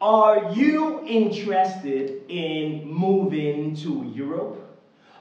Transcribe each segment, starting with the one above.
Are you interested in moving to Europe?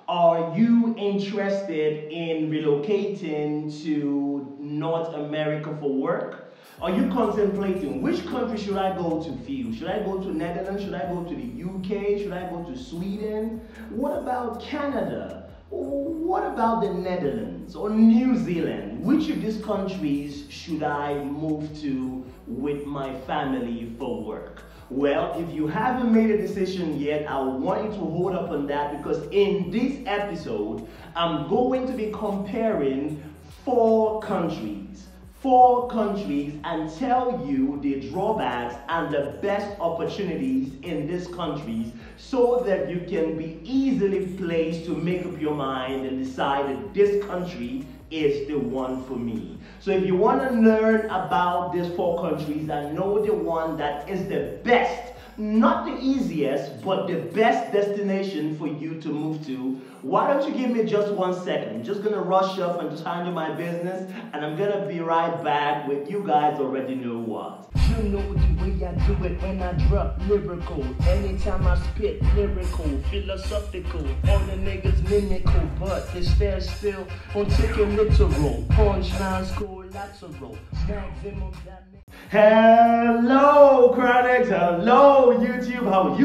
Are you interested in relocating to North America for work? Are you contemplating which country should I go to, Phil? Should I go to Netherlands? Should I go to the UK? Should I go to Sweden? What about Canada? What about the Netherlands or New Zealand? Which of these countries should I move to with my family for work? Well, if you haven't made a decision yet, I want you to hold up on that, because in this episode, I'm going to be comparing four countries and tell you the drawbacks and the best opportunities in these countries so that you can be easily placed to make up your mind and decide that this country is the one for me. So if you want to learn about these four countries and know the one that is the best, not the easiest, but the best destination for you to move to, why don't you give me just 1 second? I'm just going to rush up and just handle my business, and I'm going to be right back with you guys already know what. You know the way I do it when I drop lyrical. Anytime I spit lyrical, philosophical, all the niggas mimical, but they stare still on taking literal. Punchlines collateral, maximum damage. Hello Chronicles, hello YouTube, how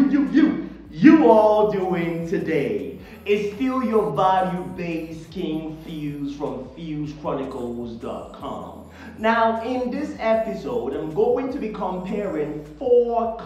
you all doing today? It's still your value-based King Fuse from FuseChronicles.com. Now in this episode, I'm going to be comparing four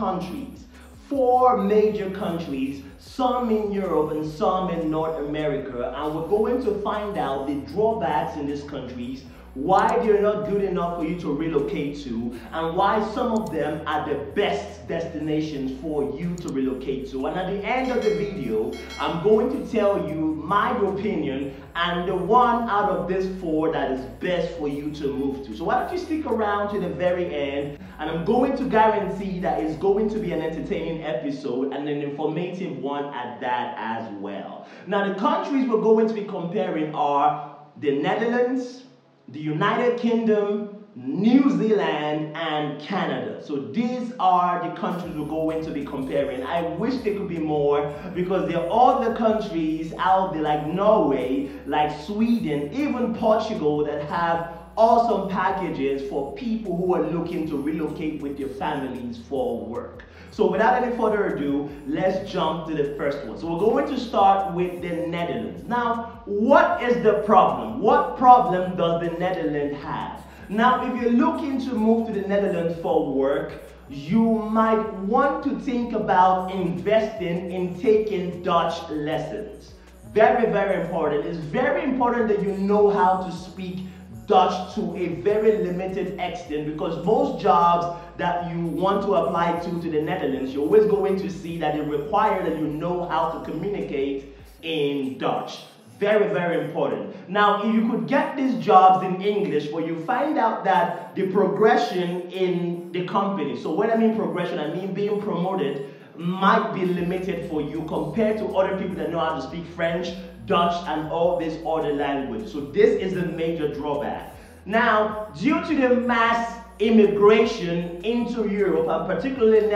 major countries, some in Europe and some in North America, and we're going to find out the drawbacks in these countries, why they're not good enough for you to relocate to, and why some of them are the best destinations for you to relocate to. And at the end of the video, I'm going to tell you my opinion and the one out of these four that is best for you to move to. So why don't you stick around to the very end, and I'm going to guarantee that it's going to be an entertaining episode and an informative one at that as well. Now the countries we're going to be comparing are the Netherlands, the United Kingdom, New Zealand, and Canada. So these are the countries we're going to be comparing. I wish there could be more, because there are other countries out there like Norway, like Sweden, even Portugal, that have awesome packages for people who are looking to relocate with their families for work. So without any further ado, let's jump to the first one. So we're going to start with the Netherlands. Now, what is the problem? What problem does the Netherlands have? Now, if you're looking to move to the Netherlands for work, you might want to think about investing in taking Dutch lessons. Very, very important. It's very important that you know how to speak Dutch to a very limited extent, because most jobs that you want to apply to the Netherlands, you're always going to see that it requires that you know how to communicate in Dutch. Very, very important. Now, if you could get these jobs in English, where you find out that the progression in the company, so when I mean progression, I mean being promoted, might be limited for you compared to other people that know how to speak French, Dutch, and all these other languages. So this is a major drawback. Now, due to the mass immigration into Europe, and particularly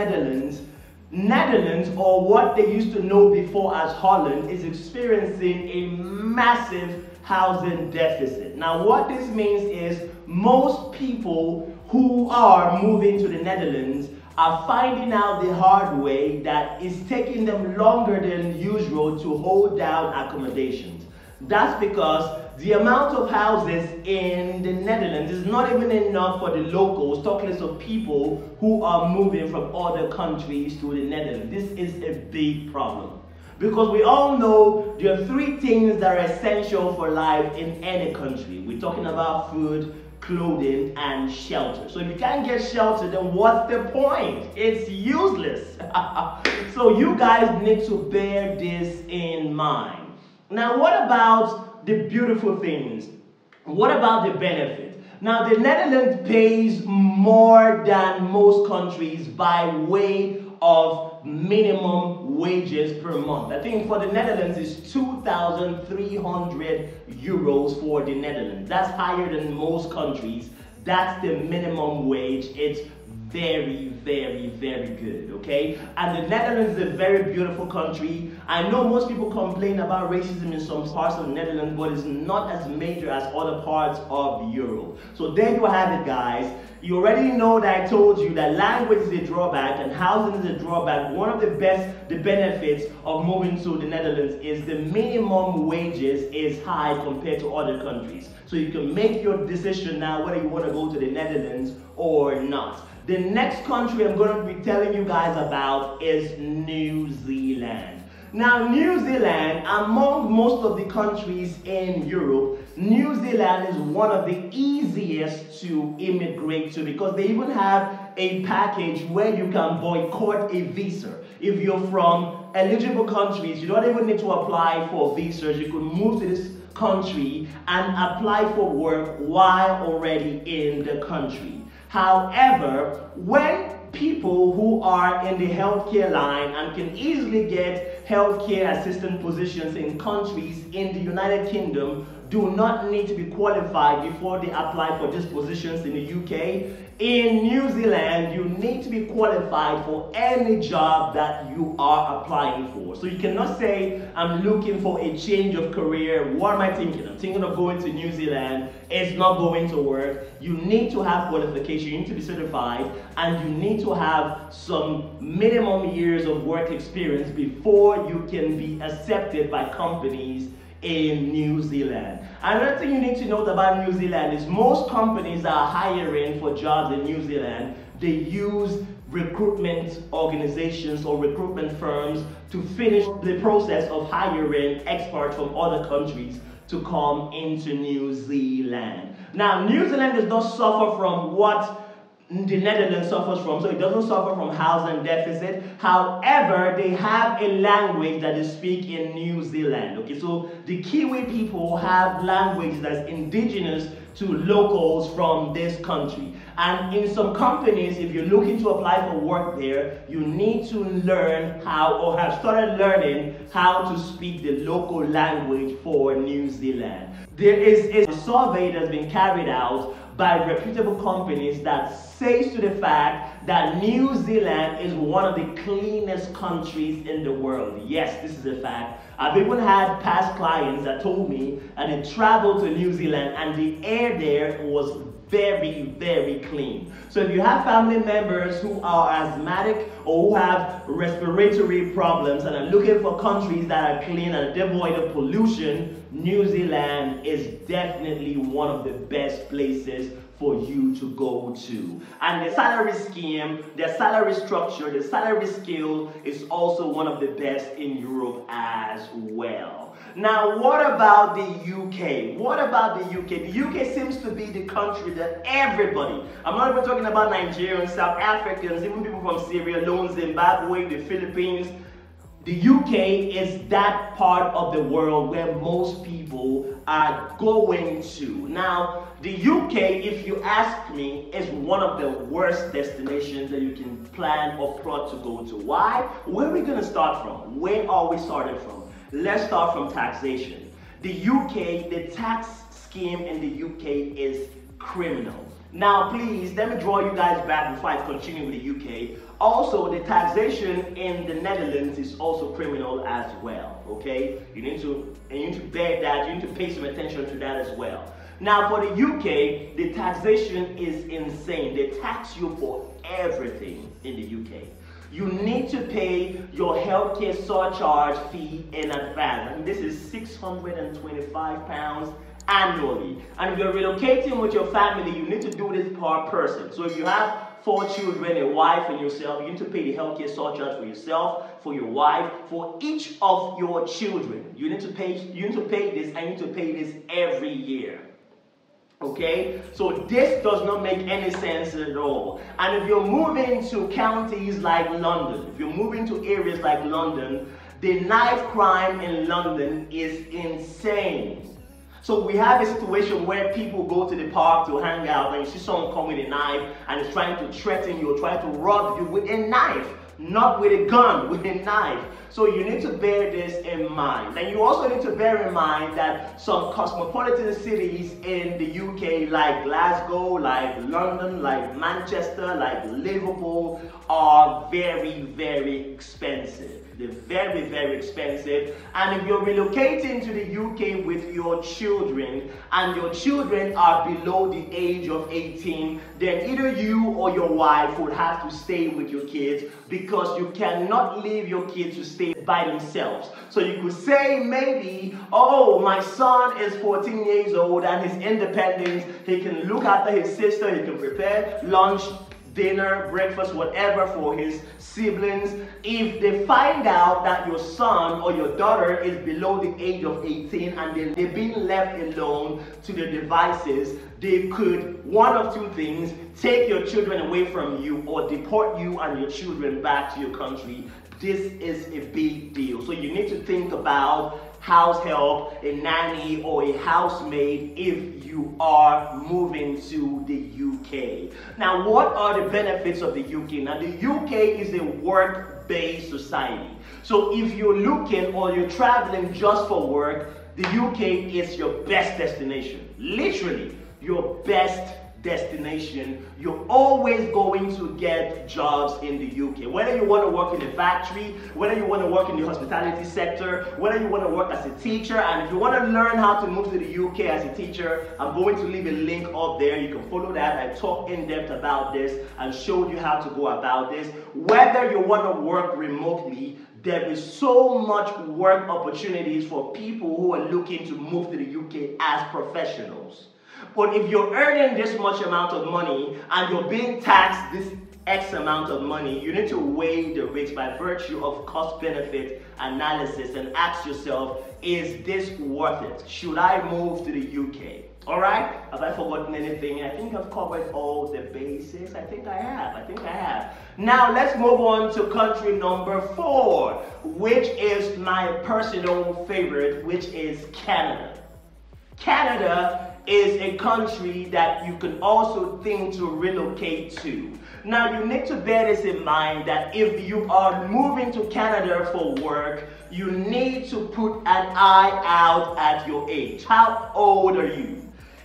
Netherlands, or what they used to know before as Holland, is experiencing a massive housing deficit. Now, what this means is most people who are moving to the Netherlands are finding out the hard way that it's taking them longer than usual to hold down accommodations. That's because the amount of houses in the Netherlands is not even enough for the locals, talk less of people who are moving from other countries to the Netherlands. This is a big problem, because we all know there are three things that are essential for life in any country. We're talking about food, clothing, and shelter. So if you can't get shelter, then what's the point? It's useless. So you guys need to bear this in mind. Now, what about the beautiful things? What about the benefit? Now, the Netherlands pays more than most countries by way of minimum wages per month. I think for the Netherlands it's 2,300 euros for the Netherlands. That's higher than most countries. That's the minimum wage. It's very, very, very good, okay? And the Netherlands is a very beautiful country. I know most people complain about racism in some parts of the Netherlands, but it's not as major as other parts of Europe. So there you have it, guys. You already know that I told you that language is a drawback and housing is a drawback. One of the benefits of moving to the Netherlands is the minimum wages is high compared to other countries. So you can make your decision now whether you want to go to the Netherlands or not. The next country I'm going to be telling you guys about is New Zealand. Now, New Zealand, among most of the countries in Europe, New Zealand is one of the easiest to immigrate to because they even have a package where you can boycott a visa. If you're from eligible countries, you don't even need to apply for visas. You could move to this country and apply for work while already in the country. However, when people who are in the healthcare line and can easily get healthcare assistant positions in countries in the United Kingdom do not need to be qualified before they apply for these positions in the UK. In New Zealand, you need to be qualified for any job that you are applying for. So you cannot say, I'm looking for a change of career. What am I thinking? I'm thinking of going to New Zealand. It's not going to work. You need to have qualification. You need to be certified. And you need to have some minimum years of work experience before you can be accepted by companies in New Zealand. Another thing you need to note about New Zealand is most companies that are hiring for jobs in New Zealand, they use recruitment organizations or recruitment firms to finish the process of hiring experts from other countries to come into New Zealand. Now, New Zealand does not suffer from what the Netherlands suffers from, so it doesn't suffer from housing deficit. However, they have a language that is speak in New Zealand. Okay, so the Kiwi people have language that's indigenous to locals from this country. And in some companies, if you're looking to apply for work there, you need to learn how, or have started learning how to speak the local language for New Zealand. There is a survey that's been carried out by reputable companies that says to the fact that New Zealand is one of the cleanest countries in the world. Yes, this is a fact. I've even had past clients that told me that they traveled to New Zealand and the air there was very, very clean. So if you have family members who are asthmatic or who have respiratory problems and are looking for countries that are clean and devoid of pollution, New Zealand is definitely one of the best places for you to go to. And the salary scheme, the salary structure, the salary scale is also one of the best in Europe as well. Now, what about the UK? What about the UK? The UK seems to be the country that everybody, I'm not even talking about Nigerians, South Africans, even people from Sierra Leone, Zimbabwe, the Philippines. The UK is that part of the world where most people are going to. Now, the UK, if you ask me, is one of the worst destinations that you can plan or plot to go to. Why? Where are we going to start from? Where are we starting from? Let's start from taxation. The UK, the tax scheme in the UK is criminal. Now, please, let me draw you guys back before I continue with the UK. Also, the taxation in the Netherlands is also criminal as well, okay? You need to bear that, you need to pay some attention to that as well. Now, for the UK, the taxation is insane. They tax you for everything in the UK. You need to pay your healthcare surcharge fee in advance. And this is £625 annually. And if you're relocating with your family, you need to do this per person. So if you have 4 children, a wife and yourself, you need to pay the healthcare surcharge for yourself, for your wife, for each of your children. You need to pay this, and you need to pay this every year. Okay, so this does not make any sense at all. And if you're moving to counties like London, if you're moving to areas like London, the knife crime in London is insane. So we have a situation where people go to the park to hang out and you see someone come with a knife and is trying to threaten you or trying to rob you with a knife. Not with a gun, with a knife. So you need to bear this in mind. And you also need to bear in mind that some cosmopolitan cities in the UK, like Glasgow, like London, like Manchester, like Liverpool, are very, very expensive. They're very, very expensive. And if you're relocating to the UK with your children, and your children are below the age of 18, then either you or your wife would have to stay with your kids, because you cannot leave your kids to stay by themselves. So you could say maybe, oh, my son is 14 years old and he's independent. He can look after his sister. He can prepare lunch, dinner, breakfast, whatever for his siblings. If they find out that your son or your daughter is below the age of 18 and then they're being left alone to their devices, they could, one of two things, take your children away from you or deport you and your children back to your country. This is a big deal. So you need to think about house help, a nanny, or a housemaid if you are moving to the UK. Now, what are the benefits of the UK? Now, the UK is a work-based society. So if you're looking or you're traveling just for work, the UK is your best destination. Literally, your best destination. You're always going to get jobs in the UK. Whether you want to work in a factory, whether you want to work in the hospitality sector, whether you want to work as a teacher, and if you want to learn how to move to the UK as a teacher, I'm going to leave a link up there. You can follow that. I talk in depth about this and showed you how to go about this. Whether you want to work remotely, there is so much work opportunities for people who are looking to move to the UK as professionals. But if you're earning this much amount of money and you're being taxed this X amount of money, you need to weigh the risks by virtue of cost-benefit analysis and ask yourself, is this worth it? Should I move to the UK? All right? Have I forgotten anything? I think I've covered all the bases. I think I have. Now let's move on to country number 4, which is my personal favorite, which is Canada. Canada is a country that you can also think to relocate to. Now, you need to bear this in mind that if you are moving to Canada for work, you need to put an eye out at your age. How old are you?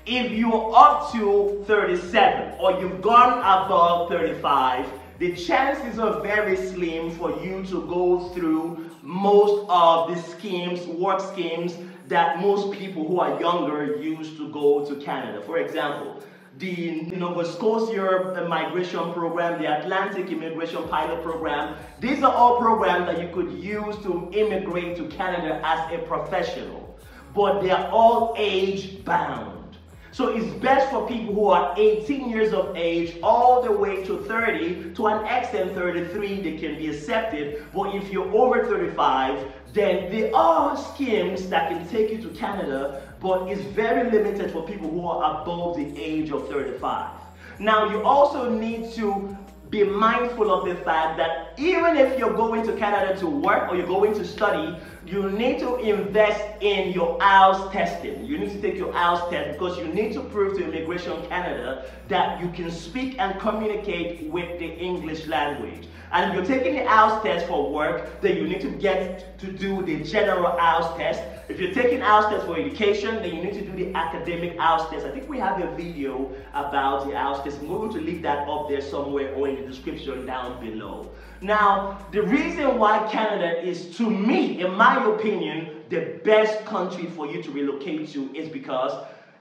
If you're up to 37 or you've gone above 35, the chances are very slim for you to go through most of the schemes, work schemes, that most people who are younger use to go to Canada. For example, the Nova Scotia migration program, the Atlantic immigration pilot program, these are all programs that you could use to immigrate to Canada as a professional, but they are all age bound. So it's best for people who are 18 years of age all the way to 30, to an extent 33, they can be accepted. But if you're over 35, then there are schemes that can take you to Canada, but it's very limited for people who are above the age of 35. Now, you also need to be mindful of the fact that even if you're going to Canada to work or you're going to study, you need to invest in your IELTS testing. You need to take your IELTS test because you need to prove to Immigration Canada that you can speak and communicate with the English language. And if you're taking the IELTS test for work, then you need to get to do the general IELTS test. If you're taking IELTS test for education, then you need to do the academic IELTS test. I think we have a video about the IELTS test. I'm going to leave that up there somewhere or in the description down below. Now, the reason why Canada is, to me, in my opinion, the best country for you to relocate to is because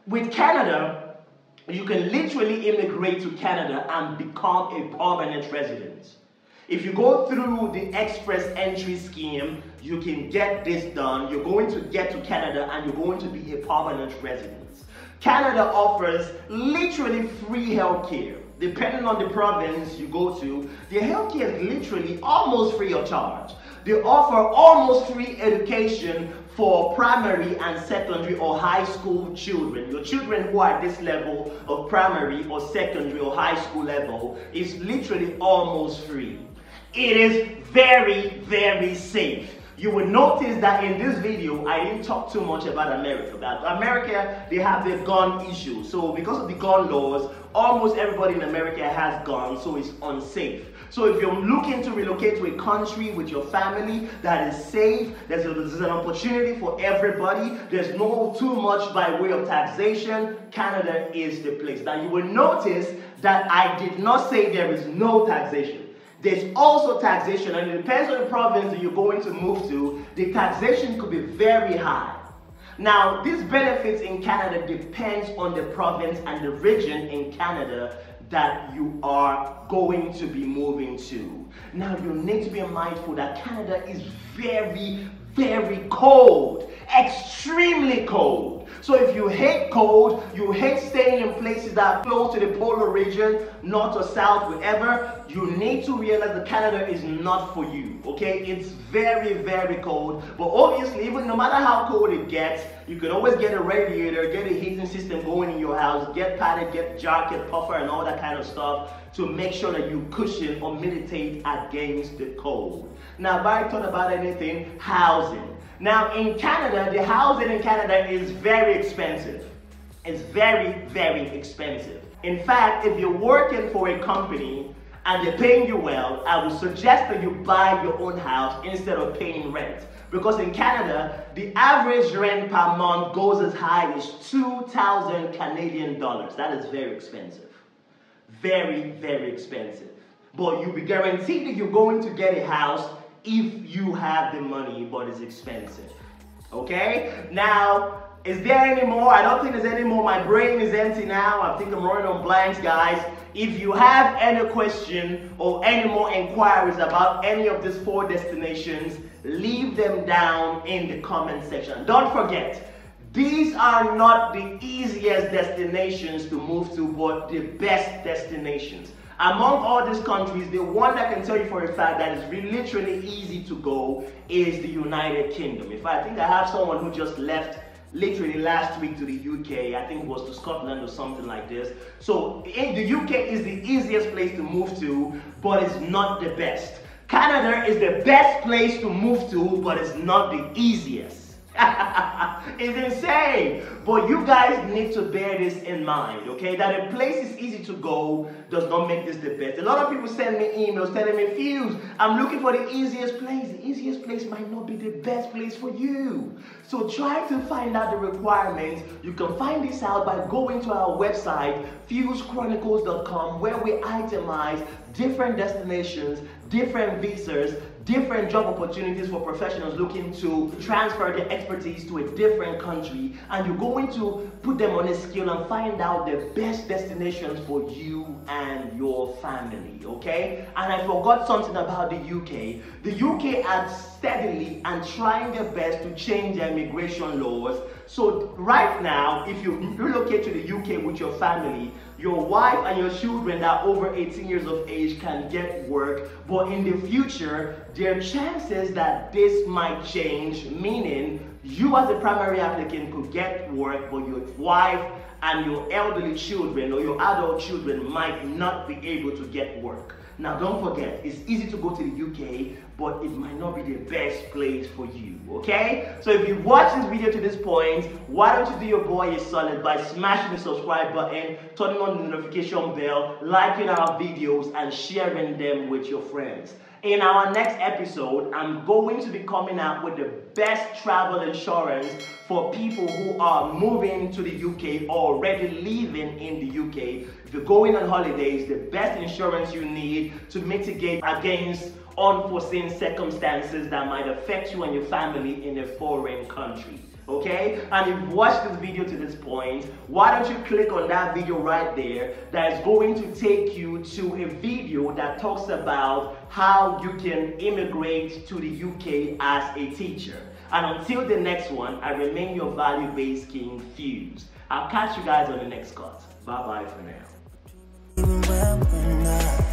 with Canada, you can literally immigrate to Canada and become a permanent resident. If you go through the express entry scheme, you can get this done. You're going to get to Canada and you're going to be a permanent resident. Canada offers literally free healthcare. Depending on the province you go to, their healthcare is literally almost free of charge. They offer almost free education for primary and secondary or high school children. Your children who are at this level of primary or secondary or high school level is literally almost free. It is very, very safe. You will notice that in this video, I didn't talk too much about America. America, they have their gun issue. So because of the gun laws, almost everybody in America has guns, so it's unsafe. So if you're looking to relocate to a country with your family that is safe, there's an opportunity for everybody, there's no too much by way of taxation, Canada is the place. Now you will notice that I did not say there is no taxation. There's also taxation, and it depends on the province that you're going to move to. The taxation could be very high. Now, these benefits in Canada depends on the province and the region in Canada that you are going to be moving to. Now, you need to be mindful that Canada is very, very cold, extremely cold. So if you hate cold, you hate staying in places that are close to the polar region, north or south, wherever, you need to realize that Canada is not for you, okay? It's very, very cold. But obviously, even no matter how cold it gets, you can always get a radiator, get a heating system going in your house, get padded, get jacket, puffer, and all that kind of stuff to make sure that you cushion or mitigate against the cold. Now, have I thought about anything? Housing. Now, in Canada, the housing in Canada is very expensive. It's very, very expensive. In fact, if you're working for a company and they're paying you well, I would suggest that you buy your own house instead of paying rent. Because in Canada, the average rent per month goes as high as 2,000 Canadian dollars. That is very expensive. Very, very expensive. But you'll be guaranteed that you're going to get a house if you have the money, but it's expensive. Okay? Now, is there any more? I don't think there's any more. My brain is empty now. I think I'm running on blanks, guys. If you have any question or any more inquiries about any of these 4 destinations, leave them down in the comment section. Don't forget, these are not the easiest destinations to move to, but the best destinations. Among all these countries, the one that I can tell you for a fact that is really literally easy to go is the United Kingdom. In fact, I think I have someone who just left literally last week to the UK. I think it was to Scotland or something like this. So the UK is the easiest place to move to, but it's not the best. Canada is the best place to move to, but it's not the easiest. It's insane. But you guys need to bear this in mind, okay? That a place is easy to go does not make this the best. A lot of people send me emails telling me, Fuse, I'm looking for the easiest place. The easiest place might not be the best place for you. So try to find out the requirements. You can find this out by going to our website, fusechronicles.com, where we itemize different destinations, different visas, different job opportunities for professionals looking to transfer their expertise to a different country, and you're going to put them on a scale and find out the best destinations for you and your family, okay? And I forgot something about the UK. The UK are steadily and trying their best to change their immigration laws. So right now, if you relocate to the UK with your family, your wife and your children that are over 18 years of age can get work, but in the future, there are chances that this might change, meaning you as a primary applicant could get work, but your wife and your elderly children or your adult children might not be able to get work. Now don't forget, it's easy to go to the UK, but it might not be the best place for you, okay? So if you've watched this video to this point, why don't you do your boy a solid by smashing the subscribe button, turning on the notification bell, liking our videos, and sharing them with your friends. In our next episode, I'm going to be coming out with the best travel insurance for people who are moving to the UK or already living in the UK. If you're going on holidays, the best insurance you need to mitigate against unforeseen circumstances that might affect you and your family in a foreign country. Okay? And if you've watched this video to this point, why don't you click on that video right there that is going to take you to a video that talks about how you can immigrate to the UK as a teacher. And until the next one, I remain your value-based king, Fuse. I'll catch you guys on the next cut. Bye-bye for now.